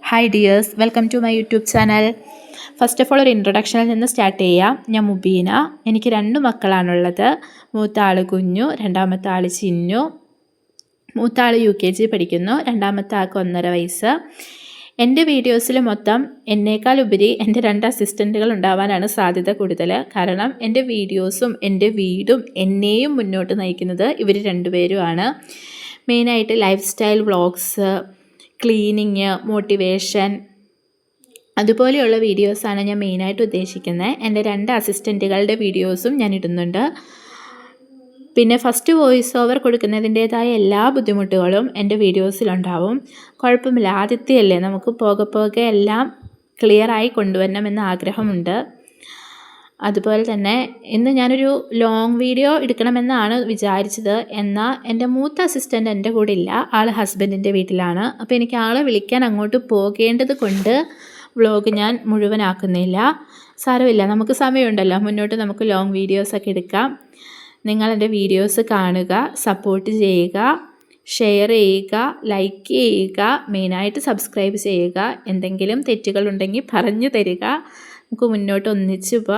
Hi dears, welcome to my YouTube channel. First of all ഒരു ഇൻട്രൊഡക്ഷനിൽ നിന്ന് start ചെയ്യാം. ഞാൻ മുബീന. എനിക്ക് 2 മക്കളാണുള്ളത്. മൂത്ത ആൾ കുഞ്ഞു, രണ്ടാമത്തെ ആൾ ചിന്നു. മൂത്ത ആൾ UKG പഠിക്കുന്നു, രണ്ടാമത്തെ ആൾക്ക് 1.5 വയസ്സ്. എൻ്റെ വീഡിയോസിൽ മൊത്തം എന്നേക്കാൾ ഉപരി എൻ്റെ 2 അസിസ്റ്റൻറ്റുകൾ ഉണ്ടാവാനാണ് സാധ്യത കൂടുതൽ. കാരണം എൻ്റെ വീഡിയോസും എൻ്റെ വീടും എന്നെയും മുന്നോട്ട് നയിക്കുന്നത് ഇവർ 2 പേരുമാണ്. മെയിനായിട്ട് life style vlogs, cleaning, motivation അതുപോലെയുള്ള വീഡിയോസാണ് ഞാൻ മെയിനായിട്ട് ഉദ്ദേശിക്കുന്നത്. എൻ്റെ 2 അസിസ്റ്റൻറ്റുകളുടെ വീഡിയോസും ഞാൻ ഇടുന്നുണ്ട്. പിന്നെ ഫസ്റ്റ് വോയിസ് ഓവർ കൊടുക്കുന്നതിൻ്റേതായ എല്ലാ ബുദ്ധിമുട്ടുകളും എൻ്റെ വീഡിയോസിലുണ്ടാവും. കുഴപ്പമില്ല, ആദ്യത്തെയല്ലേ, നമുക്ക് പോകെ എല്ലാം ക്ലിയറായി കൊണ്ടുവരണമെന്ന് ആഗ്രഹമുണ്ട്. അതുപോലെ തന്നെ ഇന്ന് ഞാനൊരു ലോങ് വീഡിയോ എടുക്കണമെന്നാണ് വിചാരിച്ചത്. എന്നാൽ എൻ്റെ മൂത്ത അസിസ്റ്റൻ്റ് എൻ്റെ കൂടെ ഇല്ല, ആൾ ഹസ്ബൻഡിൻ്റെ വീട്ടിലാണ്. അപ്പോൾ എനിക്ക് ആളെ വിളിക്കാൻ അങ്ങോട്ട് പോകേണ്ടത് കൊണ്ട് വ്ളോഗ് ഞാൻ മുഴുവനാക്കുന്നില്ല. സാരമില്ല, നമുക്ക് സമയമുണ്ടല്ലോ, മുന്നോട്ട് നമുക്ക് ലോങ് വീഡിയോസൊക്കെ എടുക്കാം. നിങ്ങൾ എൻ്റെ വീഡിയോസ് കാണുക, സപ്പോർട്ട് ചെയ്യുക, ഷെയർ ചെയ്യുക, ലൈക്ക് ചെയ്യുക, മെയിനായിട്ട് സബ്സ്ക്രൈബ് ചെയ്യുക. എന്തെങ്കിലും തെറ്റുകളുണ്ടെങ്കിൽ പറഞ്ഞു തരിക. നമുക്ക് മുന്നോട്ട് ഒന്നിച്ച് പോകാം.